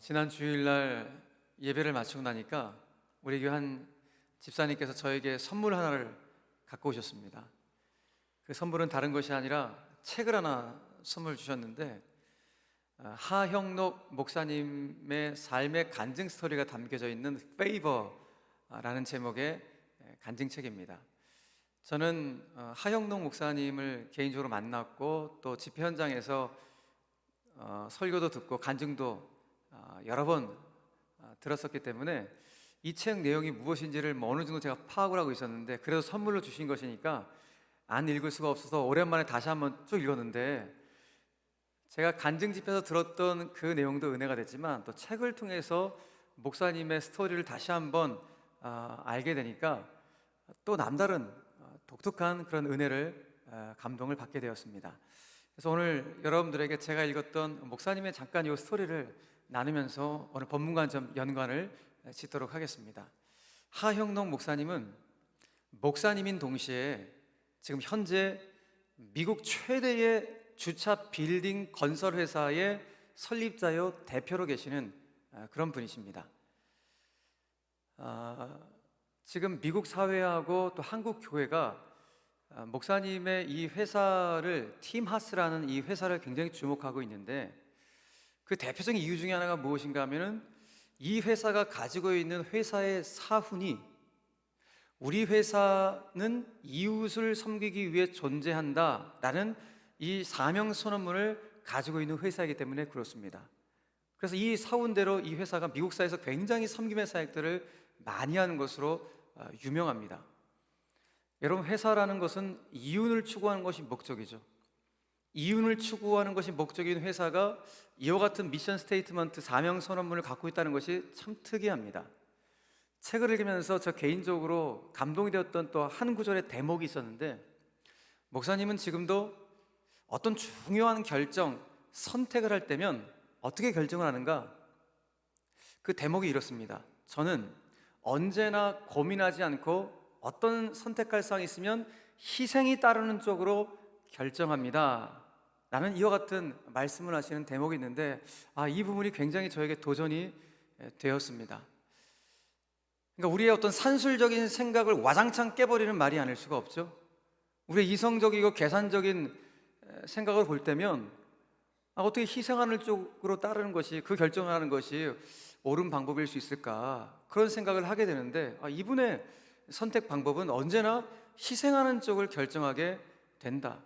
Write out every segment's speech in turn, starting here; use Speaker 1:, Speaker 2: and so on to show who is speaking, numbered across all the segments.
Speaker 1: 지난 주일날 예배를 마치고 나니까 우리 교회 한 집사님께서 저에게 선물 하나를 갖고 오셨습니다. 그 선물은 다른 것이 아니라 책을 하나 선물 주셨는데 하형록 목사님의 삶의 간증 스토리가 담겨져 있는 Favor라는 제목의 간증책입니다. 저는 하형록 목사님을 개인적으로 만났고 또 집회 현장에서 설교도 듣고 간증도 여러 번 들었었기 때문에 이 책 내용이 무엇인지를 어느 정도 제가 파악을 하고 있었는데, 그래도 선물로 주신 것이니까 안 읽을 수가 없어서 오랜만에 다시 한번 쭉 읽었는데, 제가 간증 집회에서 들었던 그 내용도 은혜가 됐지만 또 책을 통해서 목사님의 스토리를 다시 한번 알게 되니까 또 남다른 독특한 그런 은혜를 감동을 받게 되었습니다. 그래서 오늘 여러분들에게 제가 읽었던 목사님의 잠깐 이 스토리를 나누면서 오늘 본문과 좀 연관을 짓도록 하겠습니다. 하형록 목사님은 목사님인 동시에 지금 현재 미국 최대의 주차 빌딩 건설 회사의 설립자요 대표로 계시는 그런 분이십니다. 지금 미국 사회하고 또 한국 교회가 목사님의 이 회사를 팀 하스라는 이 회사를 굉장히 주목하고 있는데, 그 대표적인 이유 중에 하나가 무엇인가 하면은 이 회사가 가지고 있는 회사의 사훈이 우리 회사는 이웃을 섬기기 위해 존재한다라는 이 사명 선언문을 가지고 있는 회사이기 때문에 그렇습니다. 그래서 이 사훈대로 이 회사가 미국 사회에서 굉장히 섬김의 사역들을 많이 하는 것으로 유명합니다. 여러분, 회사라는 것은 이윤을 추구하는 것이 목적이죠. 이윤을 추구하는 것이 목적인 회사가 이와 같은 미션 스테이트먼트, 사명 선언문을 갖고 있다는 것이 참 특이합니다. 책을 읽으면서 저 개인적으로 감동이 되었던 또 한 구절의 대목이 있었는데, 목사님은 지금도 어떤 중요한 결정, 선택을 할 때면 어떻게 결정을 하는가? 그 대목이 이렇습니다. 저는 언제나 고민하지 않고 어떤 선택할 사항이 있으면 희생이 따르는 쪽으로 결정합니다 라는 이와 같은 말씀을 하시는 대목이 있는데, 이 부분이 굉장히 저에게 도전이 되었습니다. 그러니까 우리의 어떤 산술적인 생각을 와장창 깨버리는 말이 아닐 수가 없죠. 우리의 이성적이고 계산적인 생각을 볼 때면 어떻게 희생하는 쪽으로 따르는 것이, 그 결정을 하는 것이 옳은 방법일 수 있을까, 그런 생각을 하게 되는데, 이분의 선택 방법은 언제나 희생하는 쪽을 결정하게 된다.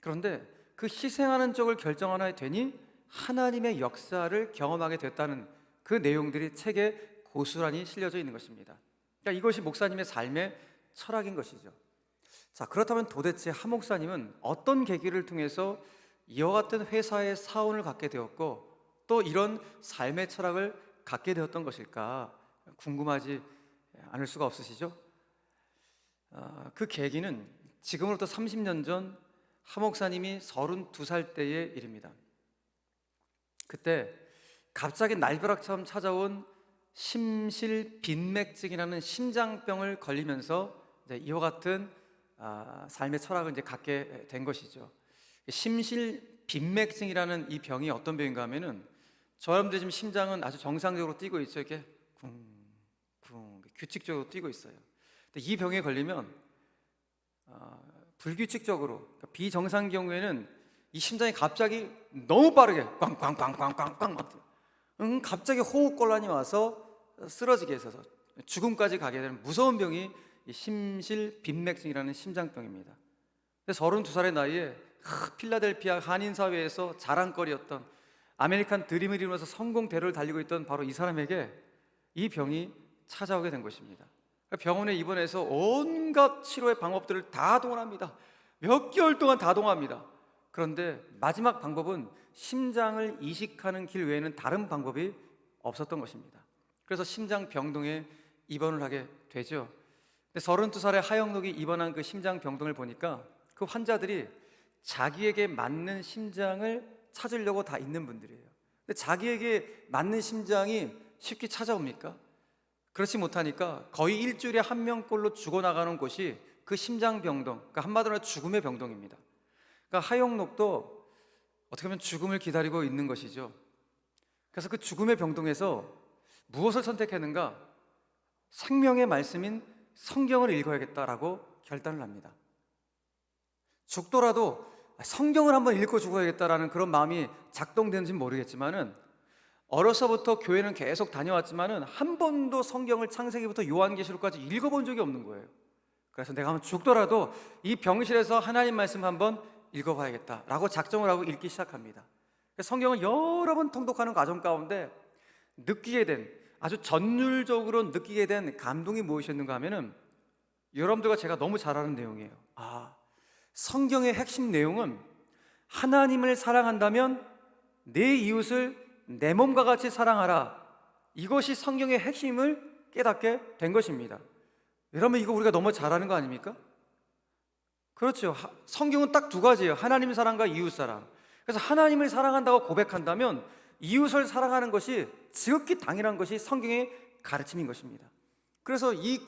Speaker 1: 그런데 그 희생하는 쪽을 결정하나 되니 하나님의 역사를 경험하게 됐다는 그 내용들이 책에 고스란히 실려져 있는 것입니다. 그러니까 이것이 목사님의 삶의 철학인 것이죠. 자, 그렇다면 도대체 하 목사님은 어떤 계기를 통해서 이와 같은 회사의 사원을 갖게 되었고 또 이런 삶의 철학을 갖게 되었던 것일까 궁금하지 않을 수가 없으시죠? 그 계기는 지금으로부터 30년 전 하 목사님이 32살 때의 일입니다. 그때 갑자기 날벼락처럼 찾아온 심실빈맥증이라는 심장병을 걸리면서 이와 같은 삶의 철학을 갖게 된 것이죠. 심실빈맥증이라는 이 병이 어떤 병인가 하면은, 저 여러분들 지금 심장은 아주 정상적으로 뛰고 있죠. 이렇게 쿵쿵 규칙적으로 뛰고 있어요. 근데 이 병에 걸리면 불규칙적으로, 그러니까 비정상 경우에는 이 심장이 갑자기 너무 빠르게 꽝꽝꽝꽝꽝꽝 갑자기 호흡곤란이 와서 쓰러지게 해서 죽음까지 가게 되는 무서운 병이 이 심실빈맥증이라는 심장병입니다. 32살의 나이에 필라델피아 한인사회에서 자랑거리였던, 아메리칸 드림을 이루면서 성공대로를 달리고 있던 바로 이 사람에게 이 병이 찾아오게 된 것입니다. 병원에 입원해서 온갖 치료의 방법들을 다 동원합니다. 몇 개월 동안 다 동원합니다. 그런데 마지막 방법은 심장을 이식하는 길 외에는 다른 방법이 없었던 것입니다. 그래서 심장병동에 입원을 하게 되죠. 32살의 하형록이 입원한 그 심장병동을 보니까 그 환자들이 자기에게 맞는 심장을 찾으려고 다 있는 분들이에요. 근데 자기에게 맞는 심장이 쉽게 찾아옵니까? 그렇지 못하니까 거의 일주일에 한 명꼴로 죽어나가는 곳이 그 심장병동, 그러니까 한마디로 죽음의 병동입니다. 그러니까 하형록도 어떻게 보면 죽음을 기다리고 있는 것이죠. 그래서 그 죽음의 병동에서 무엇을 선택했는가? 생명의 말씀인 성경을 읽어야겠다라고 결단을 합니다. 죽더라도 성경을 한번 읽고 죽어야겠다라는 그런 마음이 작동되는지는 모르겠지만은, 어려서부터 교회는 계속 다녀왔지만은 한 번도 성경을 창세기부터 요한계시록까지 읽어본 적이 없는 거예요. 그래서 내가 한번 죽더라도 이 병실에서 하나님 말씀 한번 읽어봐야겠다라고 작정을 하고 읽기 시작합니다. 성경을 여러 번 통독하는 과정 가운데 느끼게 된, 아주 전율적으로 느끼게 된 감동이 무엇이었는가 하면은, 여러분들과 제가 너무 잘 아는 내용이에요. 성경의 핵심 내용은 하나님을 사랑한다면 내 이웃을 내 몸과 같이 사랑하라, 이것이 성경의 핵심을 깨닫게 된 것입니다. 여러분, 이거 우리가 너무 잘 아는 거 아닙니까? 그렇죠. 성경은 딱 두 가지예요. 하나님 사랑과 이웃 사랑. 그래서 하나님을 사랑한다고 고백한다면 이웃을 사랑하는 것이 지극히 당연한 것이 성경의 가르침인 것입니다. 그래서 이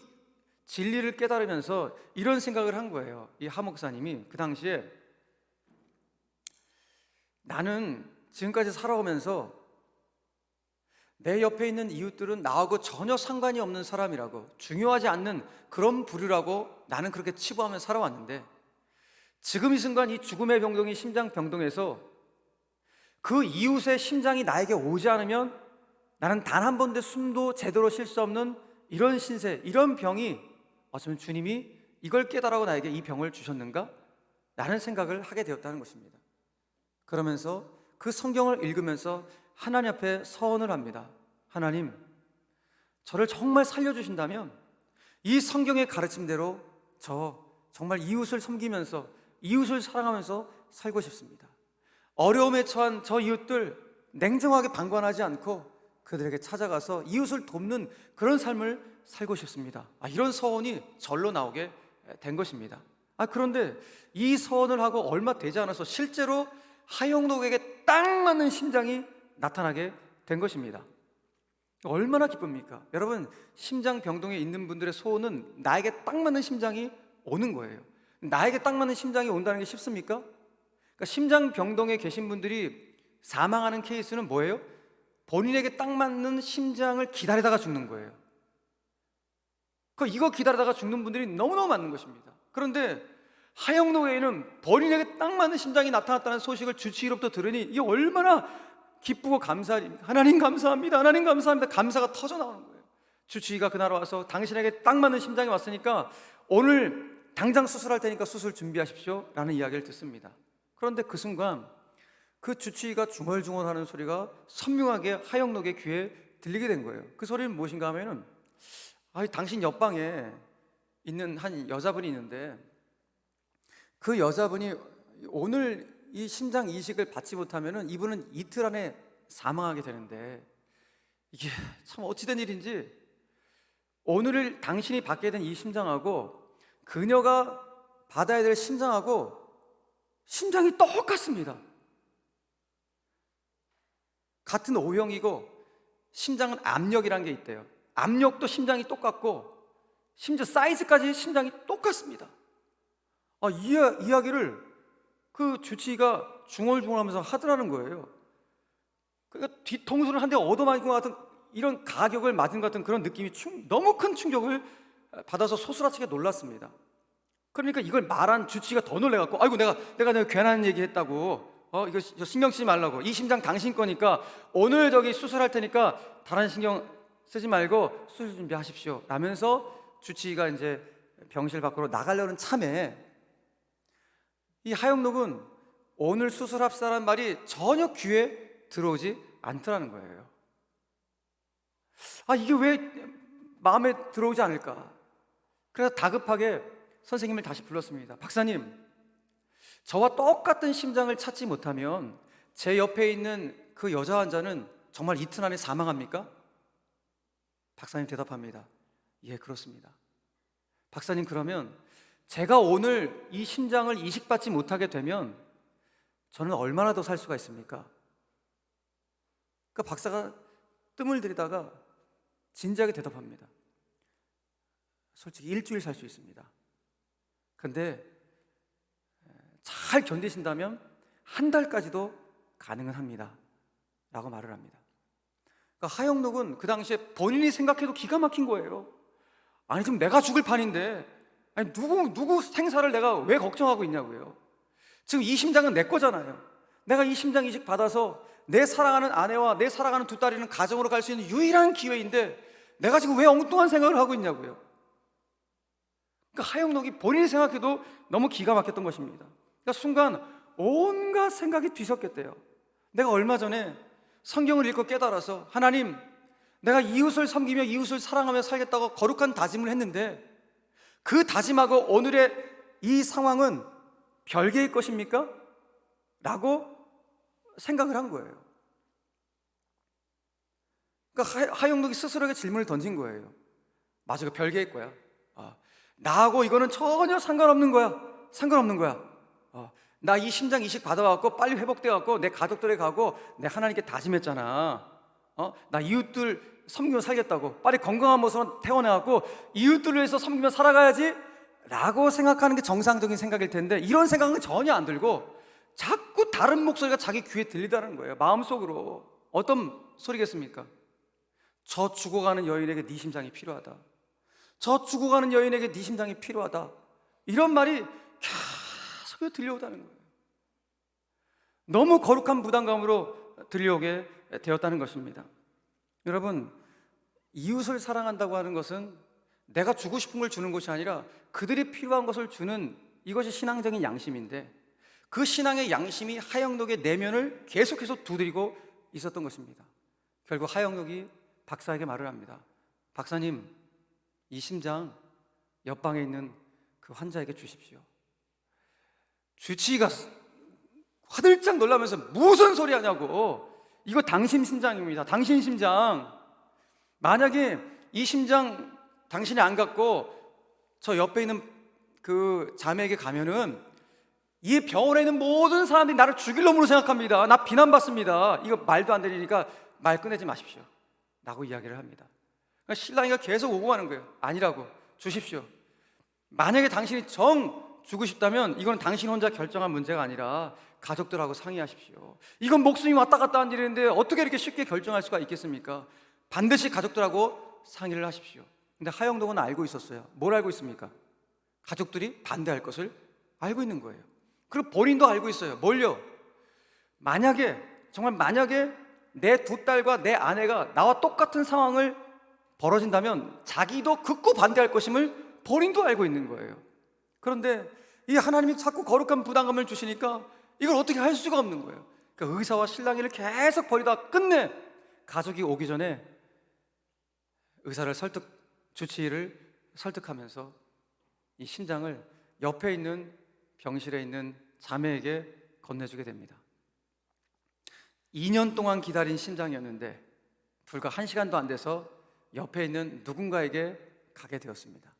Speaker 1: 진리를 깨달으면서 이런 생각을 한 거예요. 이 하 목사님이 그 당시에, 나는 지금까지 살아오면서 내 옆에 있는 이웃들은 나하고 전혀 상관이 없는 사람이라고, 중요하지 않는 그런 부류라고 나는 그렇게 치부하며 살아왔는데, 지금 이 순간 이 죽음의 병동이 심장병동에서 그 이웃의 심장이 나에게 오지 않으면 나는 단 한 번도 숨도 제대로 쉴 수 없는 이런 신세, 이런 병이, 어쩌면 주님이 이걸 깨달아고 나에게 이 병을 주셨는가? 라는 생각을 하게 되었다는 것입니다. 그러면서 그 성경을 읽으면서 하나님 앞에 서원을 합니다. 하나님, 저를 정말 살려주신다면 이 성경의 가르침대로 저 정말 이웃을 섬기면서 이웃을 사랑하면서 살고 싶습니다. 어려움에 처한 저 이웃들 냉정하게 방관하지 않고 그들에게 찾아가서 이웃을 돕는 그런 삶을 살고 싶습니다. 이런 서원이 절로 나오게 된 것입니다. 그런데 이 서원을 하고 얼마 되지 않아서 실제로 하영록에게 딱 맞는 심장이 나타나게 된 것입니다. 얼마나 기쁩니까? 여러분, 심장병동에 있는 분들의 소원은 나에게 딱 맞는 심장이 오는 거예요. 나에게 딱 맞는 심장이 온다는 게 쉽습니까? 그러니까 심장병동에 계신 분들이 사망하는 케이스는 뭐예요? 본인에게 딱 맞는 심장을 기다리다가 죽는 거예요. 이거 기다리다가 죽는 분들이 너무너무 많은 것입니다. 그런데 하영록에는 본인에게 딱 맞는 심장이 나타났다는 소식을 주치의로부터 들으니 이게 얼마나 기쁘고 감사합니다. 하나님 감사합니다. 하나님 감사합니다. 감사가 터져 나오는 거예요. 주치의가 그날 와서 당신에게 딱 맞는 심장이 왔으니까 오늘 당장 수술할 테니까 수술 준비하십시오 라는 이야기를 듣습니다. 그런데 그 순간 그 주치의가 중얼중얼하는 소리가 선명하게 하영록의 귀에 들리게 된 거예요. 그 소리는 무엇인가 하면은, 당신 옆방에 있는 한 여자분이 있는데 그 여자분이 오늘 이 심장 이식을 받지 못하면은 이분은 이틀 안에 사망하게 되는데, 이게 참 어찌된 일인지 오늘 당신이 받게 된 이 심장하고 그녀가 받아야 될 심장하고 심장이 똑같습니다. 같은 O형이고 심장은 압력이란 게 있대요. 압력도 심장이 똑같고 심지어 사이즈까지 심장이 똑같습니다. 이 이야기를 그 주치의가 중얼중얼하면서 하더라는 거예요. 그러니까 뒤통수를 한 대 얻어맞은 것 같은, 이런 가격을 맞은 것 같은 그런 느낌이 너무 큰 충격을 받아서 소스라치게 놀랐습니다. 그러니까 이걸 말한 주치의가 더 놀래갖고, 아이고 내가 괜한 얘기 했다고, 이거 신경 쓰지 말라고, 이 심장 당신 거니까 오늘 저기 수술할 테니까 다른 신경 쓰지 말고 수술 준비하십시오 라면서 주치의가 이제 병실 밖으로 나가려는 참에 이 하영록은 오늘 수술합시다라는 말이 전혀 귀에 들어오지 않더라는 거예요. 이게 왜 마음에 들어오지 않을까? 그래서 다급하게 선생님을 다시 불렀습니다. 박사님, 저와 똑같은 심장을 찾지 못하면 제 옆에 있는 그 여자 환자는 정말 이틀 안에 사망합니까? 박사님 대답합니다. 예, 그렇습니다. 박사님, 그러면 제가 오늘 이 심장을 이식받지 못하게 되면 저는 얼마나 더 살 수가 있습니까? 그러니까 박사가 뜸을 들이다가 진지하게 대답합니다. 솔직히 일주일 살 수 있습니다. 근데 잘 견디신다면 한 달까지도 가능은 합니다 라고 말을 합니다. 그러니까 하영록은 그 당시에 본인이 생각해도 기가 막힌 거예요. 아니 지금 내가 죽을 판인데 아니 누구 생사를 내가 왜 걱정하고 있냐고요. 지금 이 심장은 내 거잖아요. 내가 이 심장 이식 받아서 내 사랑하는 아내와 내 사랑하는 두 딸이는 가정으로 갈 수 있는 유일한 기회인데 내가 지금 왜 엉뚱한 생각을 하고 있냐고요. 그러니까 하영록이 본인이 생각해도 너무 기가 막혔던 것입니다. 그러니까 순간 온갖 생각이 뒤섞였대요. 내가 얼마 전에 성경을 읽고 깨달아서 하나님, 내가 이웃을 섬기며 이웃을 사랑하며 살겠다고 거룩한 다짐을 했는데 그 다짐하고 오늘의 이 상황은 별개의 것입니까? 라고 생각을 한 거예요. 그러니까 하영록이 스스로에게 질문을 던진 거예요. 맞아, 그 별개의 거야. 나하고 이거는 전혀 상관없는 거야. 상관없는 거야. 나 이 심장 이식 받아갖고 빨리 회복돼갖고 내 가족들에 가고 내 하나님께 다짐했잖아. 나 이웃들 섬기며 살겠다고 빨리 건강한 모습으로 태어나갖고 이웃들을 위해서 섬기며 살아가야지 라고 생각하는 게 정상적인 생각일 텐데 이런 생각은 전혀 안 들고 자꾸 다른 목소리가 자기 귀에 들리다는 거예요. 마음속으로. 어떤 소리겠습니까? 저 죽어가는 여인에게 네 심장이 필요하다. 저 죽어가는 여인에게 네 심장이 필요하다. 이런 말이 계속 들려오다는 거예요. 너무 거룩한 부담감으로 들려오게 되었다는 것입니다. 여러분, 이웃을 사랑한다고 하는 것은 내가 주고 싶은 걸 주는 것이 아니라 그들이 필요한 것을 주는, 이것이 신앙적인 양심인데 그 신앙의 양심이 하영록의 내면을 계속해서 두드리고 있었던 것입니다. 결국 하영록이 박사에게 말을 합니다. 박사님, 이 심장 옆방에 있는 그 환자에게 주십시오. 주치의가 화들짝 놀라면서 무슨 소리 하냐고. 이거 당신 심장입니다. 당신 심장. 만약에 이 심장 당신이 안 갖고 저 옆에 있는 그 자매에게 가면은 이 병원에 있는 모든 사람들이 나를 죽일 놈으로 생각합니다. 나 비난받습니다. 이거 말도 안 되니까 말 꺼내지 마십시오 라고 이야기를 합니다. 그러니까 신랑이가 계속 오고 가는 거예요. 아니라고, 주십시오. 만약에 당신이 정 주고 싶다면 이건 당신 혼자 결정한 문제가 아니라 가족들하고 상의하십시오. 이건 목숨이 왔다 갔다 하는 일인데 어떻게 이렇게 쉽게 결정할 수가 있겠습니까? 반드시 가족들하고 상의를 하십시오. 근데 하영록은 알고 있었어요. 뭘 알고 있습니까? 가족들이 반대할 것을 알고 있는 거예요. 그리고 본인도 알고 있어요. 뭘요? 만약에, 정말 만약에 내 두 딸과 내 아내가 나와 똑같은 상황을 벌어진다면 자기도 극구 반대할 것임을 본인도 알고 있는 거예요. 그런데 이 하나님이 자꾸 거룩한 부담감을 주시니까 이걸 어떻게 할 수가 없는 거예요. 그러니까 의사와 신랑이를 계속 벌이다 끝내 가족이 오기 전에 의사를 주치의를 설득하면서 이 심장을 옆에 있는 병실에 있는 자매에게 건네주게 됩니다. 2년 동안 기다린 심장이었는데 불과 1시간도 안 돼서 옆에 있는 누군가에게 가게 되었습니다.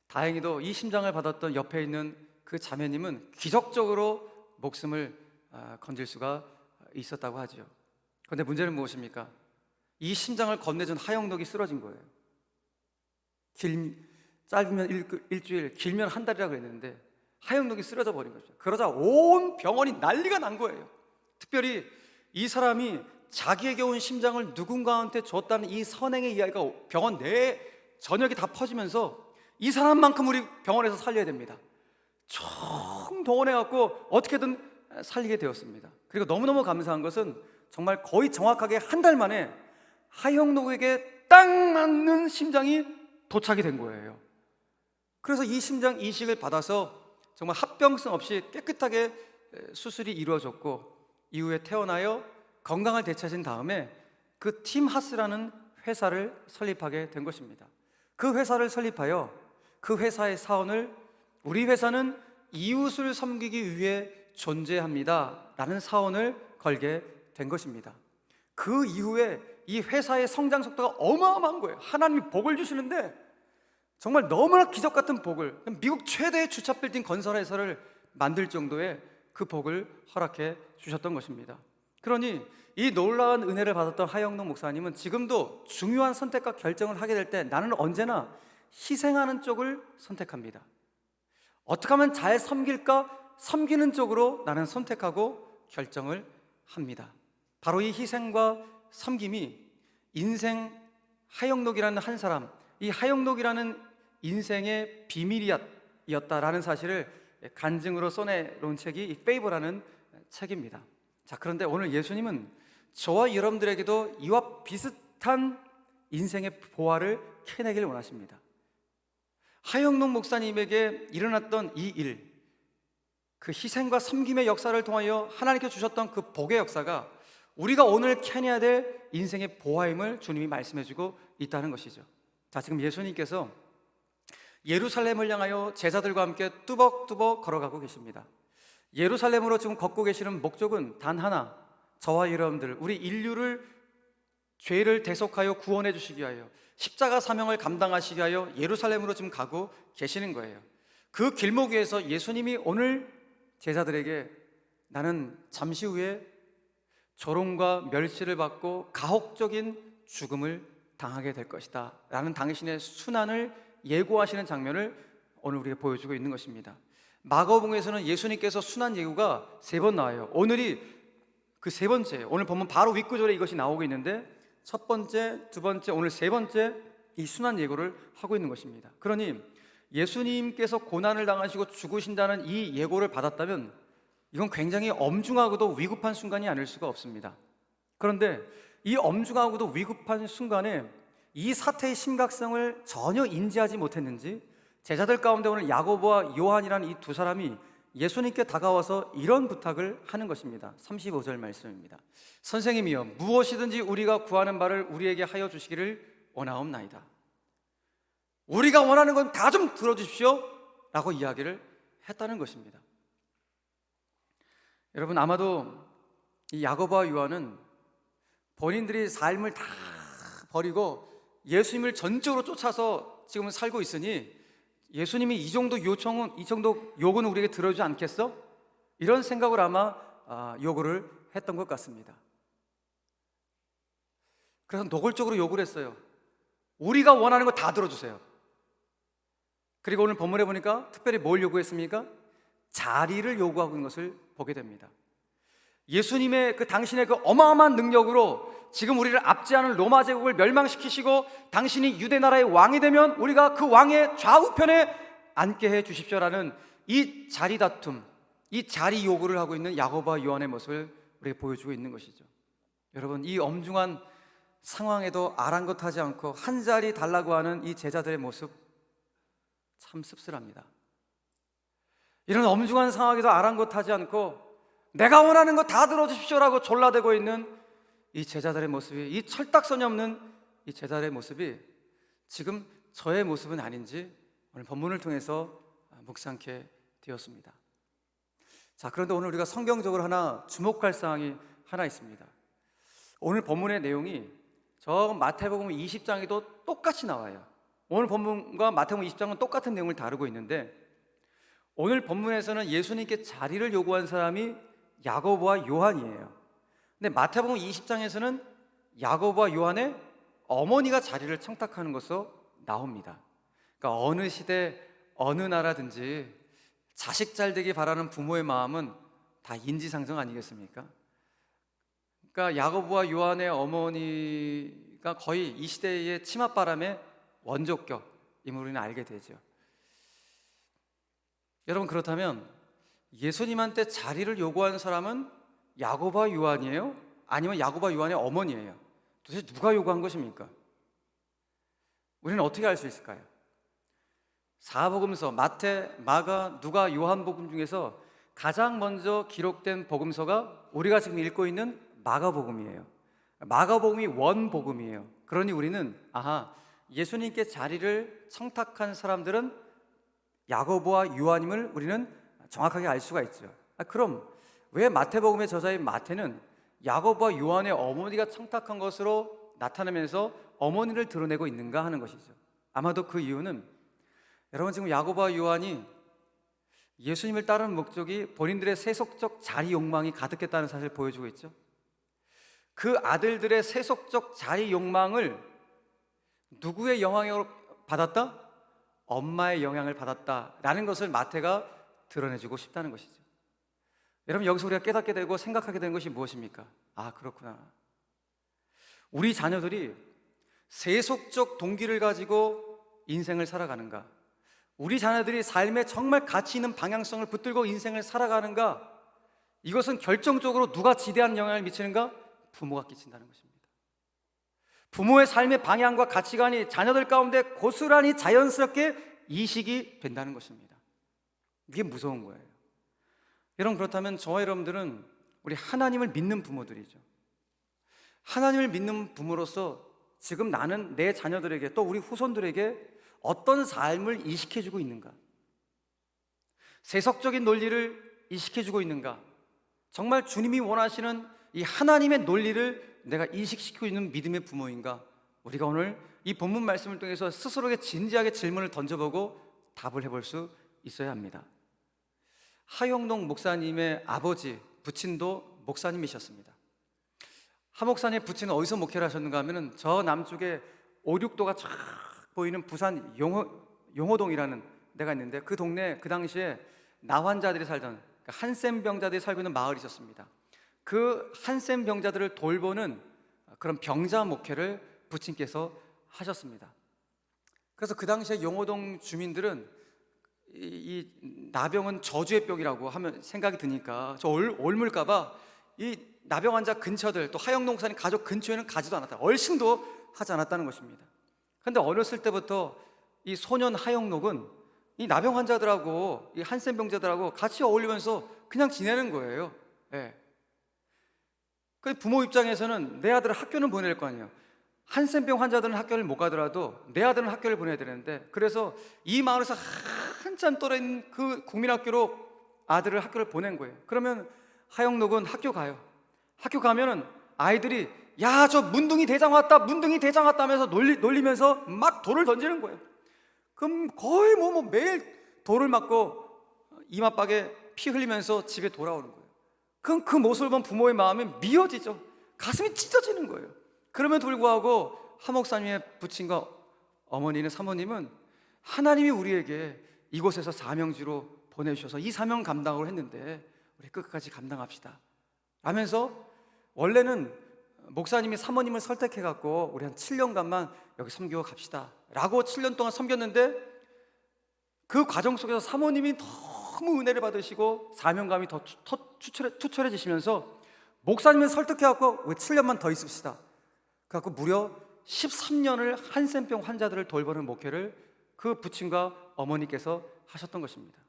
Speaker 1: 다행히도 이 심장을 받았던 옆에 있는 그 자매님은 기적적으로 목숨을 건질 수가 있었다고 하죠. 그런데 문제는 무엇입니까? 이 심장을 건네준 하영록이 쓰러진 거예요. 짧으면 일주일, 길면 한 달이라고 했는데 하영록이 쓰러져 버린 거죠. 그러자 온 병원이 난리가 난 거예요. 특별히 이 사람이 자기에게 온 심장을 누군가한테 줬다는 이 선행의 이야기가 병원 내에 전역이 다 퍼지면서 이 사람만큼 우리 병원에서 살려야 됩니다. 총동원해갖고 어떻게든 살리게 되었습니다. 그리고 너무너무 감사한 것은 정말 거의 정확하게 한 달 만에 하영록에게 딱 맞는 심장이 도착이 된 거예요. 그래서 이 심장 이식을 받아서 정말 합병증 없이 깨끗하게 수술이 이루어졌고 이후에 퇴원하여 건강을 되찾은 다음에 그 팀하스라는 회사를 설립하게 된 것입니다. 그 회사를 설립하여 그 회사의 사원을 우리 회사는 이웃을 섬기기 위해 존재합니다 라는 사원을 걸게 된 것입니다. 그 이후에 이 회사의 성장 속도가 어마어마한 거예요. 하나님이 복을 주시는데 정말 너무나 기적 같은 복을, 미국 최대의 주차 빌딩 건설 회사를 만들 정도의 그 복을 허락해 주셨던 것입니다. 그러니 이 놀라운 은혜를 받았던 하영록 목사님은 지금도 중요한 선택과 결정을 하게 될 때 나는 언제나 희생하는 쪽을 선택합니다. 어떻게 하면 잘 섬길까? 섬기는 쪽으로 나는 선택하고 결정을 합니다. 바로 이 희생과 섬김이 인생 하영록이라는 한 사람, 이 하영록이라는 인생의 비밀이었다라는 사실을 간증으로 써내놓은 책이 이 페이버라는 책입니다. 자, 그런데 오늘 예수님은 저와 여러분들에게도 이와 비슷한 인생의 보화를 캐내길 원하십니다. 하영록 목사님에게 일어났던 이 일, 그 희생과 섬김의 역사를 통하여 하나님께 주셨던 그 복의 역사가 우리가 오늘 캐내야 될 인생의 보화임을 주님이 말씀해주고 있다는 것이죠. 자, 지금 예수님께서 예루살렘을 향하여 제자들과 함께 뚜벅뚜벅 걸어가고 계십니다. 예루살렘으로 지금 걷고 계시는 목적은 단 하나, 저와 여러분들, 우리 인류를 죄를 대속하여 구원해 주시기 위하여 십자가 사명을 감당하시기 위하여 예루살렘으로 지금 가고 계시는 거예요. 그 길목 위에서 예수님이 오늘 제자들에게 나는 잠시 후에 조롱과 멸시를 받고 가혹적인 죽음을 당하게 될 것이다 라는 당신의 순환을 예고하시는 장면을 오늘 우리가 보여주고 있는 것입니다. 마가복음에서는 예수님께서 순환 예고가 3번 나와요. 오늘이 그 3번째예요. 오늘 보면 바로 윗구절에 이것이 나오고 있는데 첫 번째, 두 번째, 오늘 3번째 이 순환 예고를 하고 있는 것입니다. 그러니 예수님께서 고난을 당하시고 죽으신다는 이 예고를 받았다면 이건 굉장히 엄중하고도 위급한 순간이 아닐 수가 없습니다. 그런데 이 엄중하고도 위급한 순간에 이 사태의 심각성을 전혀 인지하지 못했는지 제자들 가운데 오늘 야고보와 요한이라는 이 두 사람이 예수님께 다가와서 이런 부탁을 하는 것입니다. 35절 말씀입니다. 선생님이여, 무엇이든지 우리가 구하는 바를 우리에게 하여 주시기를 원하옵나이다. 우리가 원하는 건 다 좀 들어주십시오 라고 이야기를 했다는 것입니다. 여러분, 아마도 이 야고보와 요한은 본인들이 삶을 다 버리고 예수님을 전적으로 쫓아서 지금은 살고 있으니 예수님이 이 정도 요구는 우리에게 들어주지 않겠어? 이런 생각을 아마 요구를 했던 것 같습니다. 그래서 노골적으로 요구를 했어요. 우리가 원하는 거 다 들어주세요. 그리고 오늘 본문에 보니까 특별히 뭘 요구했습니까? 자리를 요구하고 있는 것을 보게 됩니다. 예수님의 당신의 그 어마어마한 능력으로 지금 우리를 압제하는 로마 제국을 멸망시키시고 당신이 유대 나라의 왕이 되면 우리가 그 왕의 좌우편에 앉게 해 주십시오라는 이 자리 다툼, 이 자리 요구를 하고 있는 야고보와 요한의 모습을 우리에게 보여주고 있는 것이죠. 여러분, 이 엄중한 상황에도 아랑곳하지 않고 한 자리 달라고 하는 이 제자들의 모습 참 씁쓸합니다. 이런 엄중한 상황에도 아랑곳하지 않고 내가 원하는 거 다 들어주십시오라고 졸라대고 있는 이 제자들의 모습이, 이 철딱선이 없는 이 제자들의 모습이 지금 저의 모습은 아닌지 오늘 본문을 통해서 묵상케 되었습니다. 자, 그런데 오늘 우리가 성경적으로 하나 주목할 사항이 하나 있습니다. 오늘 본문의 내용이 저 마태복음 20장에도 똑같이 나와요. 오늘 본문과 마태복음 20장은 똑같은 내용을 다루고 있는데 오늘 본문에서는 예수님께 자리를 요구한 사람이 야고보와 요한이에요. 근데 마태복음 20장에서는 야고보와 요한의 어머니가 자리를 청탁하는 것으로 나옵니다. 그러니까 어느 시대 어느 나라든지 자식 잘 되기 바라는 부모의 마음은 다 인지상정 아니겠습니까? 그러니까 야고보와 요한의 어머니가 거의 이 시대의 치맛바람의 원조격임을 우리는 알게 되죠. 여러분, 그렇다면 예수님한테 자리를 요구한 사람은 야고보와 요한이에요? 아니면 야고보와 요한의 어머니예요? 도대체 누가 요구한 것입니까? 우리는 어떻게 알 수 있을까요? 사복음서 마태, 마가, 누가, 요한복음 중에서 가장 먼저 기록된 복음서가 우리가 지금 읽고 있는 마가복음이에요. 마가복음이 원복음이에요. 그러니 우리는 예수님께 자리를 청탁한 사람들은 야고보와 요한임을 우리는 정확하게 알 수가 있죠. 그럼 왜 마태복음의 저자인 마태는 야고보와 요한의 어머니가 청탁한 것으로 나타내면서 어머니를 드러내고 있는가 하는 것이죠. 아마도 그 이유는 여러분, 지금 야고보와 요한이 예수님을 따르는 목적이 본인들의 세속적 자리 욕망이 가득했다는 사실을 보여주고 있죠. 그 아들들의 세속적 자리 욕망을 누구의 영향을 받았다? 엄마의 영향을 받았다라는 것을 마태가 드러내주고 싶다는 것이죠. 여러분, 여기서 우리가 깨닫게 되고 생각하게 되는 것이 무엇입니까? 그렇구나. 우리 자녀들이 세속적 동기를 가지고 인생을 살아가는가? 우리 자녀들이 삶에 정말 가치 있는 방향성을 붙들고 인생을 살아가는가? 이것은 결정적으로 누가 지대한 영향을 미치는가? 부모가 끼친다는 것입니다. 부모의 삶의 방향과 가치관이 자녀들 가운데 고스란히 자연스럽게 이식이 된다는 것입니다. 이게 무서운 거예요. 여러분, 그렇다면 저와 여러분들은 우리 하나님을 믿는 부모들이죠. 하나님을 믿는 부모로서 지금 나는 내 자녀들에게, 또 우리 후손들에게 어떤 삶을 이식해주고 있는가? 세속적인 논리를 이식해주고 있는가? 정말 주님이 원하시는 이 하나님의 논리를 내가 이식시키고 있는 믿음의 부모인가? 우리가 오늘 이 본문 말씀을 통해서 스스로에게 진지하게 질문을 던져보고 답을 해볼 수 있어야 합니다. 하영록 목사님의 아버지, 부친도 목사님이셨습니다. 하 목사님의 부친은 어디서 목회를 하셨는가 하면은 저 남쪽에 5, 6도가 쫙 보이는 부산 용호동이라는 데가 있는데, 그 동네 그 당시에 나환자들이 살던, 한센 병자들이 살고 있는 마을이 있었습니다. 그 한센 병자들을 돌보는 그런 병자 목회를 부친께서 하셨습니다. 그래서 그 당시에 용호동 주민들은 이 나병은 저주의 병이라고 하면 생각이 드니까 저 옮을까봐 이 나병 환자 근처들, 또 하영록 목사님 가족 근처에는 가지도 않았다, 얼씬도 하지 않았다는 것입니다. 그런데 어렸을 때부터 이 소년 하영록은 이 나병 환자들하고 이 한센 병자들하고 같이 어울리면서 그냥 지내는 거예요. 예. 그 부모 입장에서는 내 아들을 학교는 보내야 될 거 아니에요. 한센병 환자들은 학교를 못 가더라도 내 아들은 학교를 보내야 되는데, 그래서 이 마을에서 한참 떨어 있는 그 국민학교로 아들을 학교를 보낸 거예요. 그러면 하영록은 학교 가요. 학교 가면은 아이들이 야, 저 문둥이 대장 왔다, 문둥이 대장 왔다 하면서 놀리면서 막 돌을 던지는 거예요. 그럼 거의 매일 돌을 맞고 이마박에 피 흘리면서 집에 돌아오는 거예요. 그럼 그 모습을 본 부모의 마음이 미어지죠. 가슴이 찢어지는 거예요. 그럼에도 불구하고 하 목사님의 부친과 어머니는, 사모님은 하나님이 우리에게 이곳에서 사명지로 보내주셔서 이 사명 감당을 했는데 우리 끝까지 감당합시다 하면서, 원래는 목사님이 사모님을 설득해갖고 우리 한 7년간만 여기 섬기고 갑시다 라고 7년 동안 섬겼는데, 그 과정 속에서 사모님이 너무 은혜를 받으시고 사명감이 더 투철해지시면서 목사님을 설득해갖고 우리 7년만 더 있읍시다. 그래갖고 무려 13년을 한센병 환자들을 돌보는 목회를 그 부친과 어머니께서 하셨던 것입니다.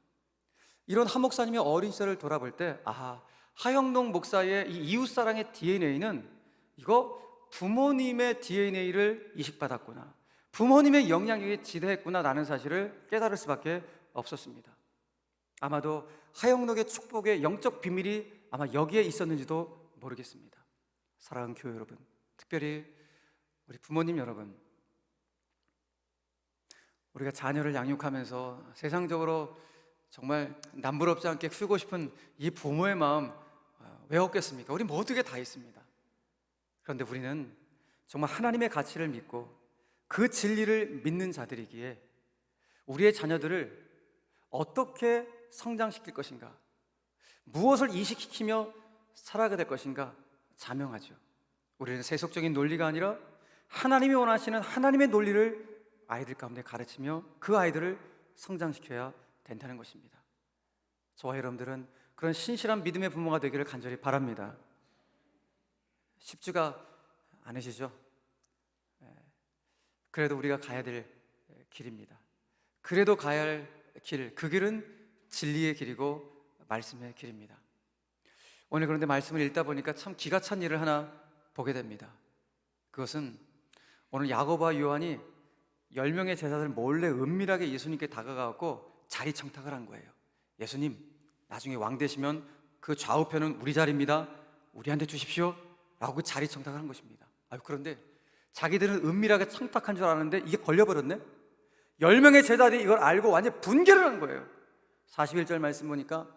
Speaker 1: 이런 하 목사님의 어린 시절을 돌아볼 때, 아하, 하영록 목사의 이 이웃사랑의 DNA는 이거 부모님의 DNA를 이식받았구나, 부모님의 영향력이 지대했구나 라는 사실을 깨달을 수밖에 없었습니다. 아마도 하영록의 축복의 영적 비밀이 아마 여기에 있었는지도 모르겠습니다. 사랑하는 교회 여러분, 특별히 우리 부모님 여러분, 우리가 자녀를 양육하면서 세상적으로 정말 남부럽지 않게 크고 싶은 이 부모의 마음 왜 없겠습니까? 우리 모두에게 다 있습니다. 그런데 우리는 정말 하나님의 가치를 믿고 그 진리를 믿는 자들이기에 우리의 자녀들을 어떻게 성장시킬 것인가, 무엇을 이식시키며 살아가게 될 것인가 자명하죠. 우리는 세속적인 논리가 아니라 하나님이 원하시는 하나님의 논리를 아이들 가운데 가르치며 그 아이들을 성장시켜야 된다는 것입니다. 저와 여러분들은 그런 신실한 믿음의 부모가 되기를 간절히 바랍니다. 쉽지가 않으시죠? 그래도 우리가 가야 될 길입니다. 그래도 가야 할 길, 그 길은 진리의 길이고 말씀의 길입니다. 오늘 그런데 말씀을 읽다 보니까 참 기가 찬 일을 하나 보게 됩니다. 그것은 오늘 야고보와 요한이 10명의 제자들 몰래 은밀하게 예수님께 다가가고 자리 청탁을 한 거예요. 예수님, 나중에 왕 되시면 그 좌우편은 우리 자리입니다, 우리한테 주십시오 라고 자리 청탁을 한 것입니다. 그런데 자기들은 은밀하게 청탁한 줄 아는데 이게 걸려버렸네. 10명의 제자들이 이걸 알고 완전 분개를 한 거예요. 41절 말씀 보니까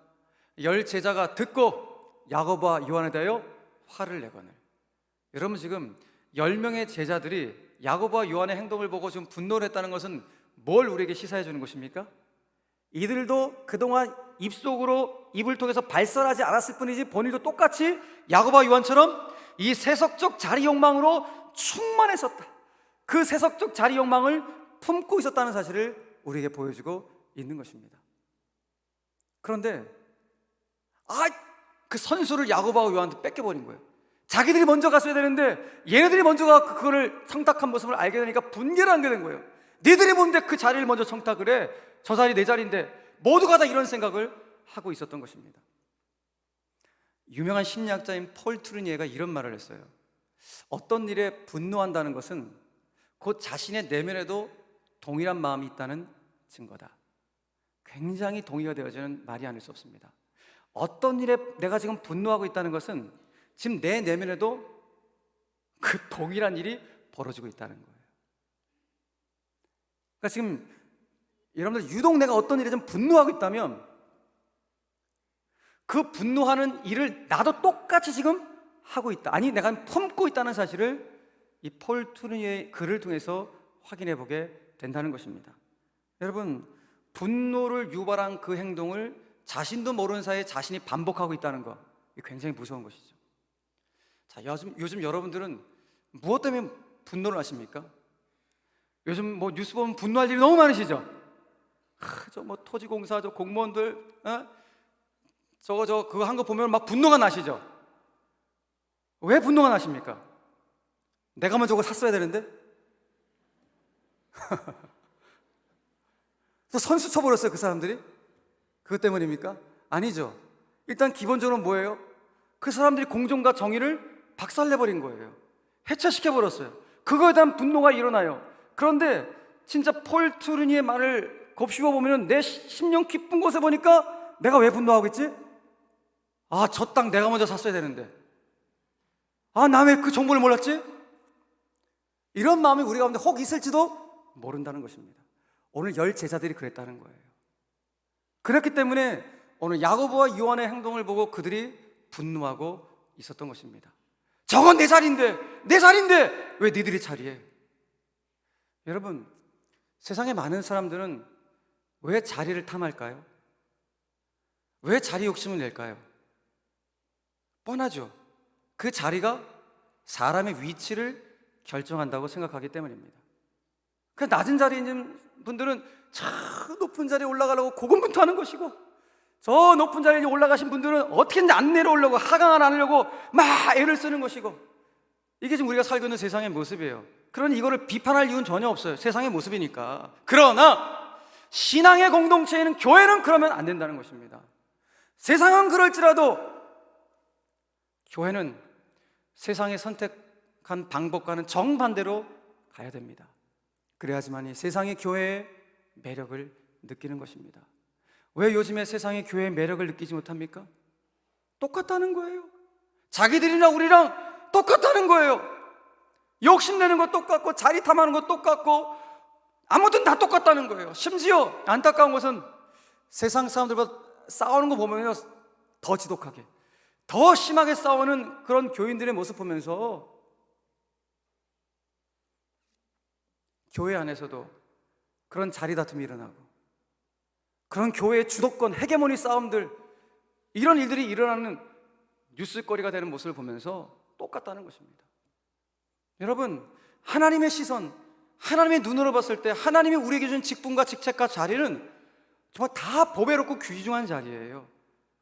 Speaker 1: 10 제자가 듣고 야고보와 요한에 대하여 화를 내거늘. 여러분, 지금 10명의 제자들이 야고보와 요한의 행동을 보고 좀 분노를 했다는 것은 뭘 우리에게 시사해 주는 것입니까? 이들도 그동안 입속으로 입을 통해서 발설하지 않았을 뿐이지 본인도 똑같이 야고보와 요한처럼 이 세속적 자리 욕망으로 충만했었다.
Speaker 2: 그 세속적 자리 욕망을 품고 있었다는 사실을 우리에게 보여주고 있는 것입니다. 그런데 그 선수를 야고보하고 요한한테 뺏겨버린 거예요. 자기들이 먼저 갔어야 되는데 얘네들이 먼저 가 그거를 청탁한 모습을 알게 되니까 분개를 하게 된 거예요. 니들이 뭔데 그 자리를 먼저 청탁을 해? 저 자리 내 자리인데. 모두가 다 이런 생각을 하고 있었던 것입니다. 유명한 심리학자인 폴 트루니에가 이런 말을 했어요. 어떤 일에 분노한다는 것은 곧 자신의 내면에도 동일한 마음이 있다는 증거다. 굉장히 동의가 되어지는 말이 아닐 수 없습니다. 어떤 일에 내가 지금 분노하고 있다는 것은 지금 내 내면에도 그 동일한 일이 벌어지고 있다는 거예요. 그러니까 지금 여러분들 유독 내가 어떤 일에 좀 분노하고 있다면 그 분노하는 일을 나도 똑같이 지금 하고 있다. 아니 내가 품고 있다는 사실을 이 폴 투르니의 글을 통해서 확인해 보게 된다는 것입니다. 여러분, 분노를 유발한 그 행동을 자신도 모르는 사이에 자신이 반복하고 있다는 거, 이게 굉장히 무서운 것이죠. 자, 요즘 여러분들은 무엇 때문에 분노를 하십니까? 요즘 뭐 뉴스 보면 분노할 일이 너무 많으시죠? 저 뭐 토지공사 저 공무원들 그거 한 거 보면 막 분노가 나시죠? 왜 분노가 나십니까? 내가만 저거 샀어야 되는데? 또 선수 쳐버렸어요 그 사람들이? 그것 때문입니까? 아니죠. 일단 기본적으로 뭐예요? 그 사람들이 공정과 정의를 박살내버린 거예요. 해체시켜버렸어요. 그거에 대한 분노가 일어나요. 그런데 진짜 폴 투르니의 말을 곱씹어 보면 내 심령 깊은 곳에 보니까 내가 왜 분노하고 있지? 저 땅 내가 먼저 샀어야 되는데, 나 왜 그 정보를 몰랐지? 이런 마음이 우리 가운데 혹 있을지도 모른다는 것입니다. 오늘 10 제자들이 그랬다는 거예요. 그렇기 때문에 오늘 야고보와 요한의 행동을 보고 그들이 분노하고 있었던 것입니다. 저건 내 자리인데 왜 니들이 자리해? 여러분, 세상에 많은 사람들은 왜 자리를 탐할까요? 왜 자리 욕심을 낼까요? 뻔하죠. 그 자리가 사람의 위치를 결정한다고 생각하기 때문입니다. 그 낮은 자리에 있는 분들은 저 높은 자리에 올라가려고 고군분투하는 것이고, 저 높은 자리에 올라가신 분들은 어떻게든지 안 내려오려고, 하강 안 하려고 막 애를 쓰는 것이고, 이게 지금 우리가 살고 있는 세상의 모습이에요. 그러니 이거를 비판할 이유는 전혀 없어요. 세상의 모습이니까. 그러나 신앙의 공동체에는, 교회는 그러면 안 된다는 것입니다. 세상은 그럴지라도 교회는 세상이 선택한 방법과는 정반대로 가야 됩니다. 그래야지만이 세상의 교회의 매력을 느끼는 것입니다. 왜 요즘에 세상의 교회의 매력을 느끼지 못합니까? 똑같다는 거예요. 자기들이랑 우리랑 똑같다는 거예요. 욕심내는 거 똑같고, 자리 탐하는 거 똑같고, 아무튼 다 똑같다는 거예요. 심지어 안타까운 것은 세상 사람들과 싸우는 거 보면 더 지독하게, 더 심하게 싸우는 그런 교인들의 모습 보면서 교회 안에서도 그런 자리 다툼이 일어나고, 그런 교회의 주도권, 헤게모니 싸움들, 이런 일들이 일어나는 뉴스거리가 되는 모습을 보면서 똑같다는 것입니다. 여러분, 하나님의 시선, 하나님의 눈으로 봤을 때 하나님이 우리에게 준 직분과 직책과 자리는 정말 다 보배롭고 귀중한 자리예요.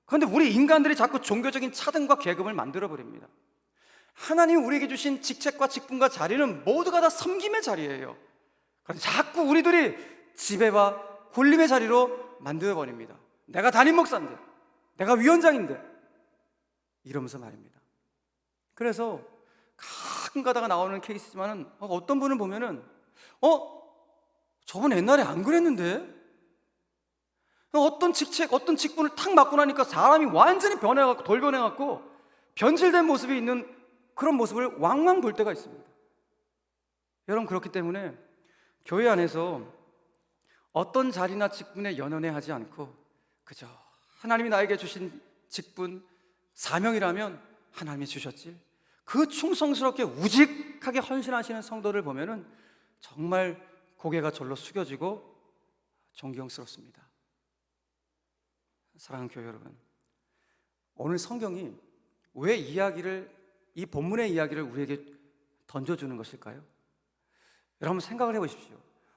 Speaker 2: 그런데 우리 인간들이 자꾸 종교적인 차등과 계급을 만들어버립니다. 하나님이 우리에게 주신 직책과 직분과 자리는 모두가 다 섬김의 자리예요. 그런데 자꾸 우리들이 지배와 군림의 자리로 만들어버립니다. 내가 담임 목사인데, 내가 위원장인데, 이러면서 말입니다. 그래서 가끔 가다가 나오는 케이스지만 어떤 분을 보면은 저분 옛날에 안 그랬는데, 어떤 직책, 어떤 직분을 탁 맡고 나니까 사람이 완전히 변해갖고, 돌변해갖고 변질된 모습이 있는 그런 모습을 왕왕 볼 때가 있습니다. 여러분, 그렇기 때문에 교회 안에서 어떤 자리나 직분에 연연해하지 않고 그저 하나님이 나에게 주신 직분, 사명이라면 하나님이 주셨지, 그 충성스럽게 우직하게 헌신하시는 성도를 보면은 정말 고개가 절로 숙여지고 존경스럽습니다. 사랑하는 교회 여러분, 오늘 성경이 왜 이 본문의 이야기를 우리에게 던져주는 것일까요? 여러분 생각을 해보십시오.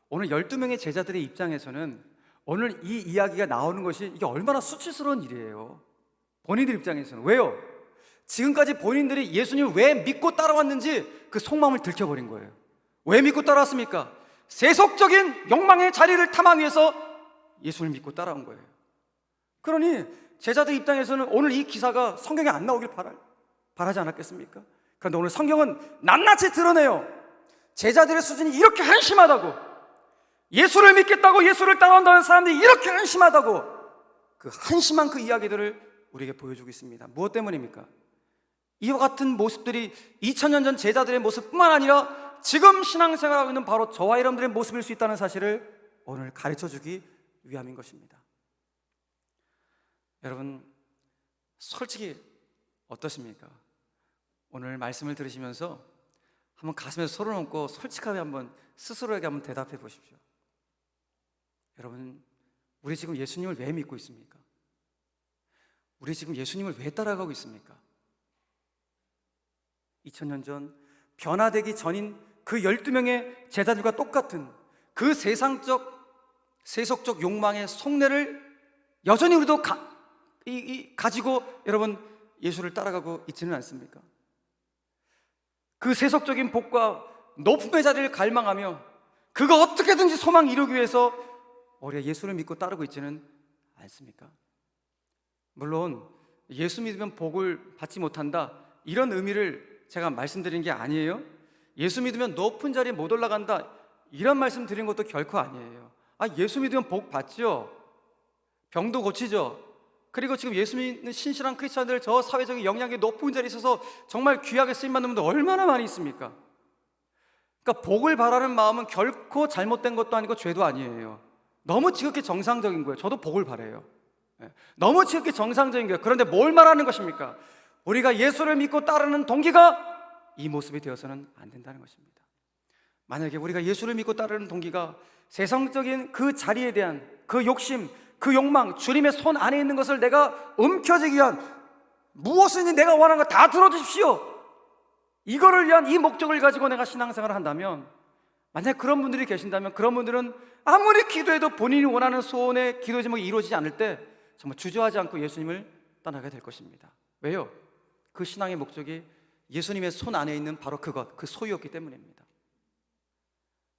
Speaker 2: 오늘 12명의 제자들의 입장에서는 오늘 이 이야기가 나오는 것이 이게 얼마나 수치스러운 일이에요. 본인들 입장에서는. 왜요? 지금까지 본인들이 예수님을 왜 믿고 따라왔는지 그 속마음을 들켜버린 거예요. 왜 믿고 따라왔습니까? 세속적인 욕망의 자리를 탐하기 위해서 예수를 믿고 따라온 거예요. 그러니 제자들 입장에서는 오늘 이 기사가 성경에 안 나오길 바라지 않았겠습니까? 그런데 오늘 성경은 낱낱이 드러내요. 제자들의 수준이 이렇게 한심하다고, 예수를 믿겠다고 예수를 따라온다는 사람들이 이렇게 한심하다고, 그 한심한 그 이야기들을 우리에게 보여주고 있습니다. 무엇 때문입니까? 이와 같은 모습들이 2000년 전 제자들의 모습뿐만 아니라 지금 신앙생활하고 있는 바로 저와 여러분들의 모습일 수 있다는 사실을 오늘 가르쳐주기 위함인 것입니다. 여러분, 솔직히 어떠십니까? 오늘 말씀을 들으시면서 한번 가슴에 손을 얹고 솔직하게 한번 스스로에게 한번 대답해 보십시오. 여러분, 우리 지금 예수님을 왜 믿고 있습니까? 우리 지금 예수님을 왜 따라가고 있습니까? 2000년 전 변화되기 전인 그 12명의 제자들과 똑같은 그 세속적 욕망의 속내를 여전히 우리도 가지고 여러분 예수를 따라가고 있지는 않습니까? 그 세속적인 복과 높음의 자리를 갈망하며 그거 어떻게든지 소망 이루기 위해서 우리가 예수를 믿고 따르고 있지는 않습니까? 물론 예수 믿으면 복을 받지 못한다, 이런 의미를 제가 말씀드린 게 아니에요. 예수 믿으면 높은 자리에 못 올라간다, 이런 말씀 드린 것도 결코 아니에요. 예수 믿으면 복 받죠. 병도 고치죠. 그리고 지금 예수 믿는 신실한 크리스찬들, 저 사회적인 영향이 높은 자리에 있어서 정말 귀하게 쓰임받는 분들 얼마나 많이 있습니까? 그러니까 복을 바라는 마음은 결코 잘못된 것도 아니고 죄도 아니에요. 너무 지극히 정상적인 거예요. 저도 복을 바라요. 너무 지극히 정상적인 거예요. 그런데 뭘 말하는 것입니까? 우리가 예수를 믿고 따르는 동기가 이 모습이 되어서는 안 된다는 것입니다. 만약에 우리가 예수를 믿고 따르는 동기가 세상적인 그 자리에 대한 그 욕심, 그 욕망, 주님의 손 안에 있는 것을 내가 움켜쥐기 위한, 무엇이든지 내가 원하는 거 다 들어주십시오, 이거를 위한 이 목적을 가지고 내가 신앙생활을 한다면, 만약 그런 분들이 계신다면 그런 분들은 아무리 기도해도 본인이 원하는 소원의 기도 제목이 이루어지지 않을 때 정말 주저하지 않고 예수님을 떠나게 될 것입니다. 왜요? 그 신앙의 목적이 예수님의 손 안에 있는 바로 그것, 그 소유였기 때문입니다.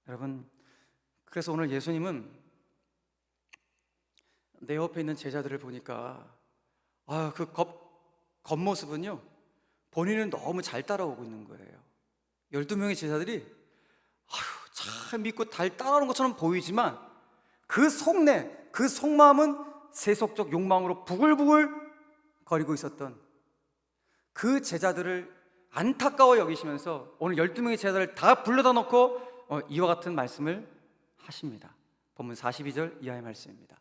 Speaker 2: 여러분, 그래서 오늘 예수님은 내 옆에 있는 제자들을 보니까 그 겉모습은요, 본인은 너무 잘 따라오고 있는 거예요. 12명의 제자들이 잘 믿고 잘 따라오는 것처럼 보이지만 그 속내, 그 속마음은 세속적 욕망으로 부글부글 거리고 있었던 그 제자들을 안타까워 여기시면서 오늘 12명의 제자들을 다 불러다 놓고 이와 같은 말씀을 하십니다. 본문 42절 이하의 말씀입니다.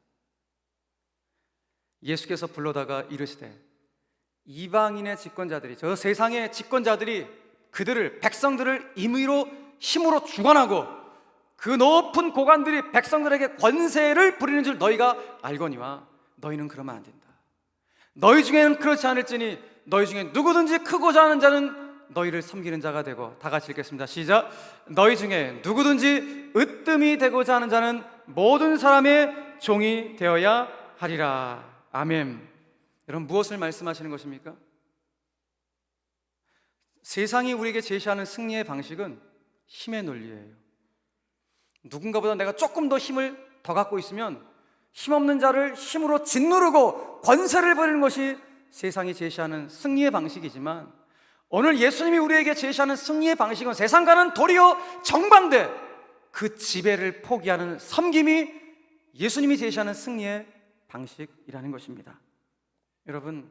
Speaker 2: 예수께서 불러다가 이르시되 이방인의 집권자들이, 저 세상의 집권자들이 그들을, 백성들을 임의로 힘으로 주관하고 그 높은 고관들이 백성들에게 권세를 부리는 줄 너희가 알거니와 너희는 그러면 안 된다. 너희 중에는 그렇지 않을지니 너희 중에 누구든지 크고자 하는 자는 너희를 섬기는 자가 되고, 다 같이 읽겠습니다. 시작. 너희 중에 누구든지 으뜸이 되고자 하는 자는 모든 사람의 종이 되어야 하리라. 아멘. 여러분, 무엇을 말씀하시는 것입니까? 세상이 우리에게 제시하는 승리의 방식은 힘의 논리예요. 누군가보다 내가 조금 더 힘을 더 갖고 있으면 힘없는 자를 힘으로 짓누르고 권세를 부리는 것이 세상이 제시하는 승리의 방식이지만, 오늘 예수님이 우리에게 제시하는 승리의 방식은 세상과는 도리어 정반대, 그 지배를 포기하는 섬김이 예수님이 제시하는 승리의 방식이라는 것입니다. 여러분,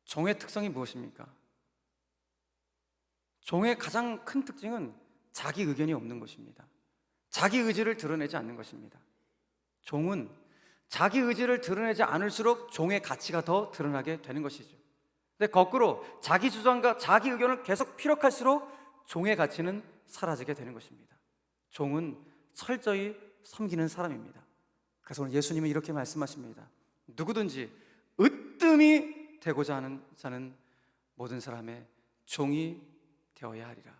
Speaker 2: 종의 특성이 무엇입니까? 종의 가장 큰 특징은 자기 의견이 없는 것입니다. 자기 의지를 드러내지 않는 것입니다. 종은 자기 의지를 드러내지 않을수록 종의 가치가 더 드러나게 되는 것이죠. 근데 거꾸로 자기 주장과 자기 의견을 계속 피력할수록 종의 가치는 사라지게 되는 것입니다. 종은 철저히 섬기는 사람입니다. 그래서 오늘 예수님은 이렇게 말씀하십니다. 누구든지 으뜸이 되고자 하는 자는 모든 사람의 종이 되어야 하리라.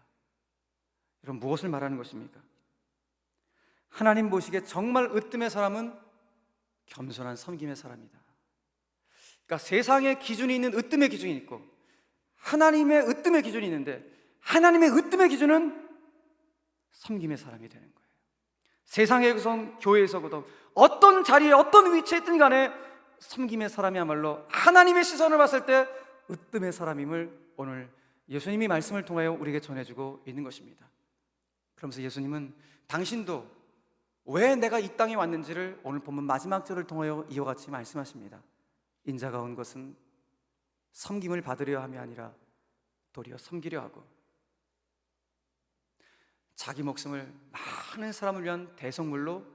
Speaker 2: 여러분, 무엇을 말하는 것입니까? 하나님 보시기에 정말 으뜸의 사람은 겸손한 섬김의 사람이다. 그러니까 세상의 기준이 있는 으뜸의 기준이 있고 하나님의 으뜸의 기준이 있는데 하나님의 으뜸의 기준은 섬김의 사람이 되는 거예요. 세상에서 교회에서도 어떤 자리에 어떤 위치에 있든 간에 섬김의 사람이야말로 하나님의 시선을 봤을 때 으뜸의 사람임을 오늘 예수님이 말씀을 통하여 우리에게 전해주고 있는 것입니다. 그러면서 예수님은 당신도 왜 내가 이 땅에 왔는지를 오늘 본문 마지막 절을 통하여 이와 같이 말씀하십니다. 인자가 온 것은 섬김을 받으려 함이 아니라 도리어 섬기려 하고 자기 목숨을 많은 사람을 위한 대성물로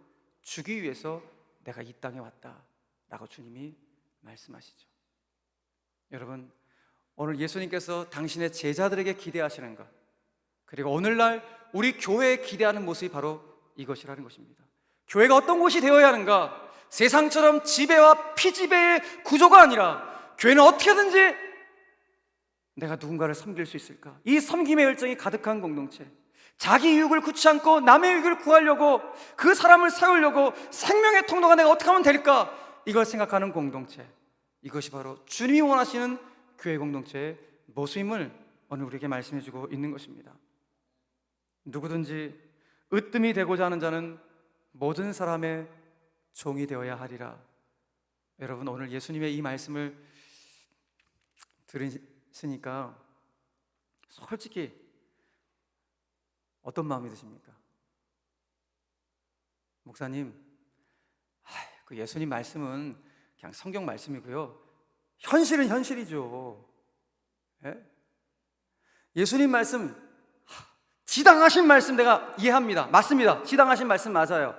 Speaker 2: 주기 위해서 내가 이 땅에 왔다라고 주님이 말씀하시죠. 여러분, 오늘 예수님께서 당신의 제자들에게 기대하시는 것, 그리고 오늘날 우리 교회에 기대하는 모습이 바로 이것이라는 것입니다. 교회가 어떤 곳이 되어야 하는가? 세상처럼 지배와 피지배의 구조가 아니라 교회는 어떻게든지 내가 누군가를 섬길 수 있을까? 이 섬김의 열정이 가득한 공동체, 자기 유익을 굳지 않고 남의 유익을 구하려고 그 사람을 세우려고 생명의 통로가 내가 어떻게 하면 될까? 이걸 생각하는 공동체, 이것이 바로 주님이 원하시는 교회 공동체의 모습임을 오늘 우리에게 말씀해주고 있는 것입니다. 누구든지 으뜸이 되고자 하는 자는 모든 사람의 종이 되어야 하리라. 여러분, 오늘 예수님의 이 말씀을 들으시니까 솔직히 어떤 마음이 드십니까? 목사님, 그 예수님 말씀은 그냥 성경 말씀이고요, 현실은 현실이죠. 예? 예수님 말씀, 지당하신 말씀 내가 이해합니다. 맞습니다. 지당하신 말씀 맞아요.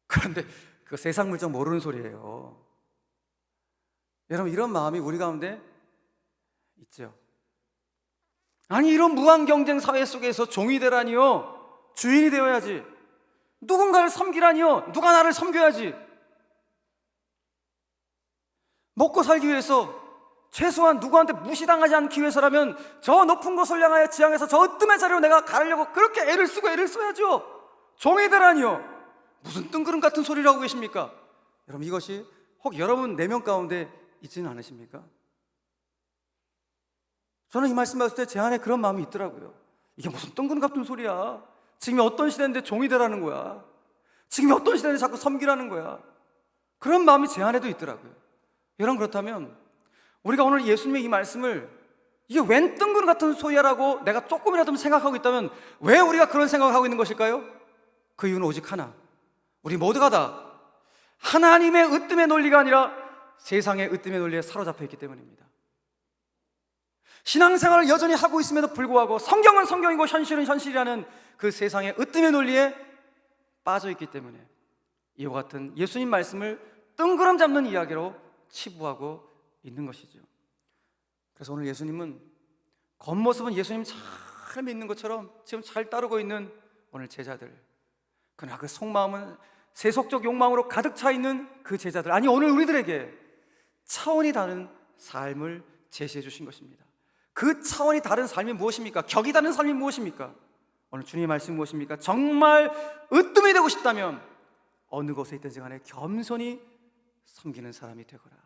Speaker 2: 그런데 그 세상 물정 모르는 소리예요. 여러분, 이런 마음이 우리 가운데 있죠. 아니, 이런 무한 경쟁 사회 속에서 종이 되라니요, 주인이 되어야지. 누군가를 섬기라니요, 누가 나를 섬겨야지. 먹고 살기 위해서 최소한 누구한테 무시당하지 않기 위해서라면 저 높은 곳을 향하여 지향해서 저 으뜸의 자리로 내가 가려고 그렇게 애를 쓰고 애를 써야죠. 종이 되라니요. 무슨 뜬구름 같은 소리를 하고 계십니까? 여러분, 이것이 혹 여러분 4명 가운데 있지는 않으십니까? 저는 이 말씀 봤을 때 제 안에 그런 마음이 있더라고요. 이게 무슨 뜬구름 같은 소리야. 지금이 어떤 시대인데 종이 되라는 거야. 지금이 어떤 시대인데 자꾸 섬기라는 거야. 그런 마음이 제 안에도 있더라고요. 여러분, 그렇다면 우리가 오늘 예수님의 이 말씀을 이게 웬 뜬구름 같은 소리야라고 내가 조금이라도 생각하고 있다면 왜 우리가 그런 생각을 하고 있는 것일까요? 그 이유는 오직 하나, 우리 모두가 다 하나님의 으뜸의 논리가 아니라 세상의 으뜸의 논리에 사로잡혀 있기 때문입니다. 신앙생활을 여전히 하고 있음에도 불구하고 성경은 성경이고 현실은 현실이라는 그 세상의 으뜸의 논리에 빠져 있기 때문에 이와 같은 예수님 말씀을 뜬구름 잡는 이야기로 치부하고 있는 것이죠. 그래서 오늘 예수님은 겉모습은 예수님 잘 믿는 것처럼 지금 잘 따르고 있는 오늘 제자들, 그러나 그 속마음은 세속적 욕망으로 가득 차 있는 그 제자들, 아니 오늘 우리들에게 차원이 다른 삶을 제시해 주신 것입니다. 그 차원이 다른 삶이 무엇입니까? 격이 다른 삶이 무엇입니까? 오늘 주님의 말씀이 무엇입니까? 정말 으뜸이 되고 싶다면 어느 곳에 있든지 간에 겸손히 섬기는 사람이 되거라.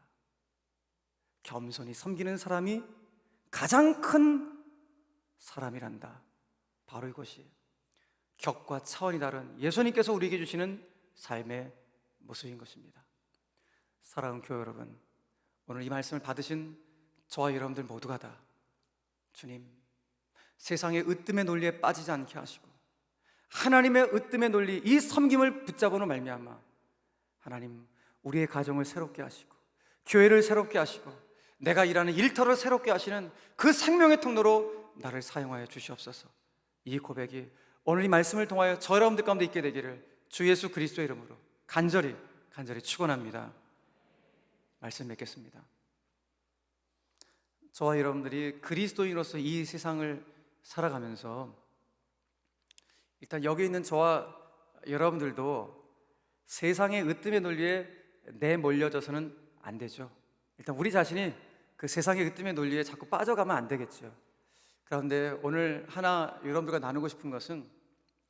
Speaker 2: 겸손히 섬기는 사람이 가장 큰 사람이란다. 바로 이것이 격과 차원이 다른 예수님께서 우리에게 주시는 삶의 모습인 것입니다. 사랑하는 교회 여러분, 오늘 이 말씀을 받으신 저와 여러분들 모두가 다 주님, 세상의 으뜸의 논리에 빠지지 않게 하시고 하나님의 으뜸의 논리, 이 섬김을 붙잡으로 말미암아 하나님, 우리의 가정을 새롭게 하시고 교회를 새롭게 하시고 내가 일하는 일터를 새롭게 하시는 그 생명의 통로로 나를 사용하여 주시옵소서. 이 고백이 오늘 이 말씀을 통하여 저 여러분들 가운데 있게 되기를 주 예수 그리스도의 이름으로 간절히 축원합니다. 말씀 맺겠습니다. 저와 여러분들이 그리스도인으로서 이 세상을 살아가면서 일단 여기 있는 저와 여러분들도 세상의 으뜸의 논리에 내몰려져서는 안 되죠. 일단 우리 자신이 그 세상의 으뜸의 논리에 자꾸 빠져가면 안 되겠죠. 그런데 오늘 하나 여러분들과 나누고 싶은 것은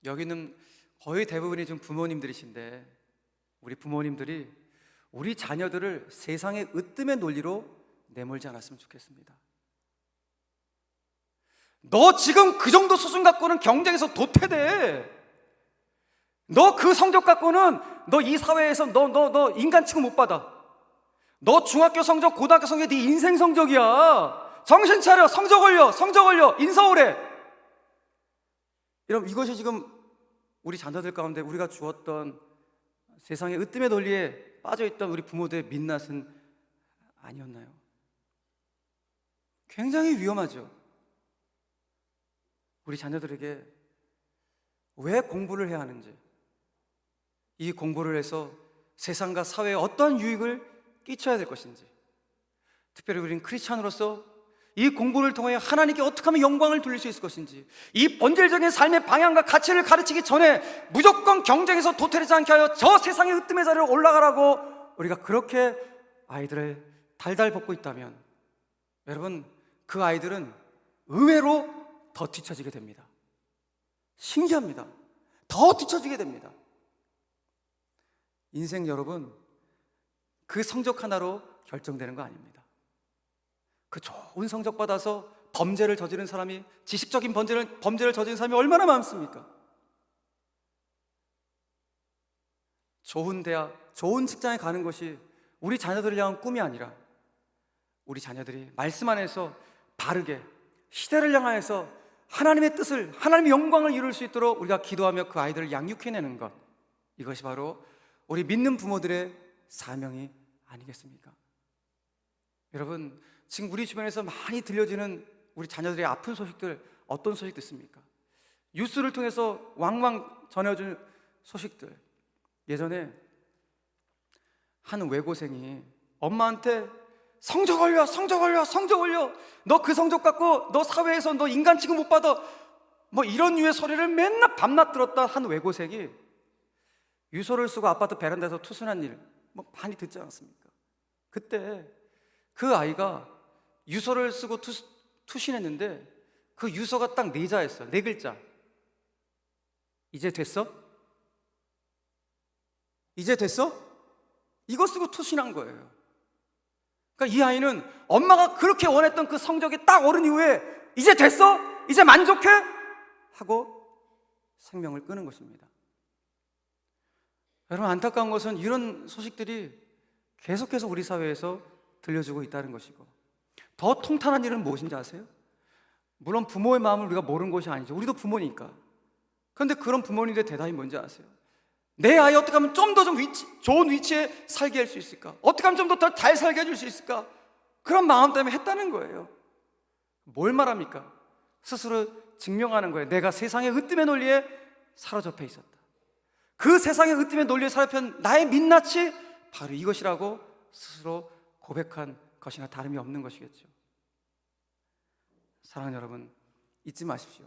Speaker 2: 여기 있는 거의 대부분이 좀 부모님들이신데, 우리 부모님들이 우리 자녀들을 세상의 으뜸의 논리로 내몰지 않았으면 좋겠습니다. 너 지금 그 정도 수준 갖고는 경쟁에서 도태돼. 너 그 성적 갖고는 너 이 사회에서 너 인간 취급 못 받아. 너 중학교 성적, 고등학교 성적 네 인생 성적이야. 정신 차려. 성적 올려 인서 오래. 여러분, 이것이 지금 우리 자녀들 가운데 우리가 주었던 세상의 으뜸의 논리에 빠져있던 우리 부모들의 민낯은 아니었나요? 굉장히 위험하죠. 우리 자녀들에게 왜 공부를 해야 하는지, 이 공부를 해서 세상과 사회에 어떠한 유익을 끼쳐야 될 것인지, 특별히 우리는 크리스찬으로서 이 공부를 통해 하나님께 어떻게 하면 영광을 돌릴 수 있을 것인지, 이 본질적인 삶의 방향과 가치를 가르치기 전에 무조건 경쟁에서 도태되지 않게 하여 저 세상의 으뜸의 자리로 올라가라고 우리가 그렇게 아이들을 달달 볶고 있다면, 여러분, 그 아이들은 의외로 더 뒤처지게 됩니다. 신기합니다. 더 뒤처지게 됩니다. 인생, 여러분, 그 성적 하나로 결정되는 거 아닙니다. 그 좋은 성적 받아서 범죄를 저지른 사람이, 지식적인 범죄를 저지른 사람이 얼마나 많습니까? 좋은 대학, 좋은 직장에 가는 것이 우리 자녀들을 향한 꿈이 아니라, 우리 자녀들이 말씀 안에서 바르게 시대를 향하여서 하나님의 뜻을, 하나님의 영광을 이룰 수 있도록 우리가 기도하며 그 아이들을 양육해내는 것, 이것이 바로 우리 믿는 부모들의 사명이 아니겠습니까? 여러분, 지금 우리 주변에서 많이 들려지는 우리 자녀들의 아픈 소식들, 어떤 소식 듣습니까? 뉴스를 통해서 왕왕 전해준 소식들. 예전에 한 외고생이 엄마한테 성적 올려. 너 그 성적 갖고 너 사회에서 너 인간 취급 못 받아. 뭐 이런 류의 소리를 맨날 밤낮 들었다 한 외고생이 유서를 쓰고 아파트 베란다에서 투순한 일, 뭐 많이 듣지 않았습니까? 그때 그 아이가 유서를 쓰고 투신했는데 그 유서가 딱 4자였어요. 4글자. 이제 됐어? 이제 됐어? 이거 쓰고 투신한 거예요. 그러니까 이 아이는 엄마가 그렇게 원했던 그 성적이 딱 오른 이후에 이제 됐어? 이제 만족해? 하고 생명을 끊은 것입니다. 여러분, 안타까운 것은 이런 소식들이 계속해서 우리 사회에서 들려주고 있다는 것이고, 더 통탄한 일은 무엇인지 아세요? 물론 부모의 마음을 우리가 모르는 것이 아니죠. 우리도 부모니까. 그런데 그런 부모님들의 대답이 뭔지 아세요? 내 아이 어떻게 하면 좀 더 좋은 위치에 살게 할 수 있을까? 어떻게 하면 좀 더 잘 살게 해줄 수 있을까? 그런 마음 때문에 했다는 거예요. 뭘 말합니까? 스스로 증명하는 거예요. 내가 세상의 으뜸의 논리에 사로잡혀 있었다. 그 세상의 으뜸의 논리에 사로잡힌 나의 민낯이 바로 이것이라고 스스로 고백한 것이나 다름이 없는 것이겠죠. 사랑하는 여러분, 잊지 마십시오.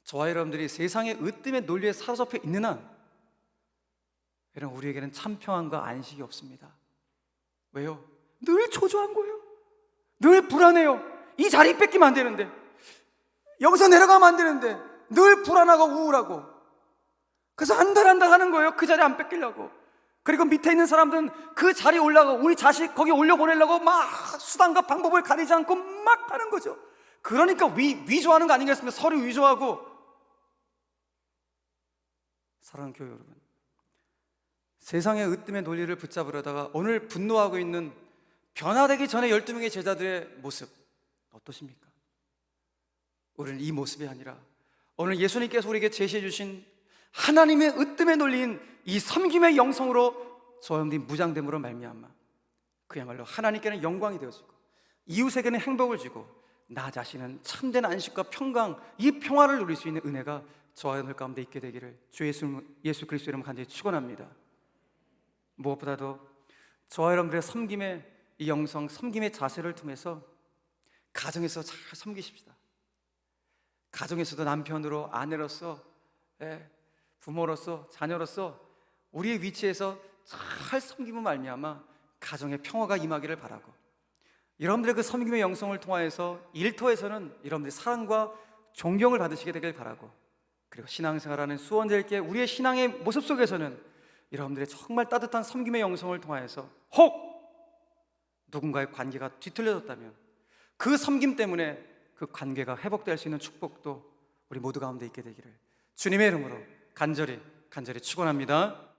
Speaker 2: 저와 여러분들이 세상의 으뜸의 논리에 사로잡혀 있는 한, 여러분, 우리에게는 참 평안과 안식이 없습니다. 왜요? 늘 초조한 거예요. 늘 불안해요. 이 자리 뺏기면 안 되는데, 여기서 내려가면 안 되는데, 늘 불안하고 우울하고, 그래서 한 달 하는 거예요. 그 자리 안 뺏기려고. 그리고 밑에 있는 사람들은 그 자리에 올라가고 우리 자식 거기 올려보내려고 막 수단과 방법을 가리지 않고 막 하는 거죠. 그러니까 위조하는 거 아니겠습니까? 서로 위조하고. 사랑하는 교회 여러분, 세상의 으뜸의 논리를 붙잡으려다가 오늘 분노하고 있는 변화되기 전에 12명의 제자들의 모습 어떠십니까? 우리는 이 모습이 아니라 오늘 예수님께서 우리에게 제시해 주신 하나님의 으뜸의 논리인 이 섬김의 영성으로 저와 여러분들이 무장됨으로 말미암아 그야말로 하나님께는 영광이 되어지고 이웃에게는 행복을 주고 나 자신은 참된 안식과 평강, 이 평화를 누릴 수 있는 은혜가 저와 여러분들 가운데 있게 되기를 주 예수 그리스도 이름으로 간절히 축원합니다. 무엇보다도 저와 여러분들의 섬김의 이 영성, 섬김의 자세를 통해서 가정에서 잘 섬기십시다. 가정에서도 남편으로, 아내로서, 부모로서, 자녀로서 우리의 위치에서 잘 섬김을 말미암아 가정의 평화가 임하기를 바라고, 여러분들의 그 섬김의 영성을 통하여서 일터에서는 여러분들의 사랑과 존경을 받으시게 되길 바라고, 그리고 신앙생활하는 수원자일께 우리의 신앙의 모습 속에서는 여러분들의 정말 따뜻한 섬김의 영성을 통하여서 혹 누군가의 관계가 뒤틀려졌다면 그 섬김 때문에 그 관계가 회복될 수 있는 축복도 우리 모두 가운데 있게 되기를 주님의 이름으로 간절히 축원합니다.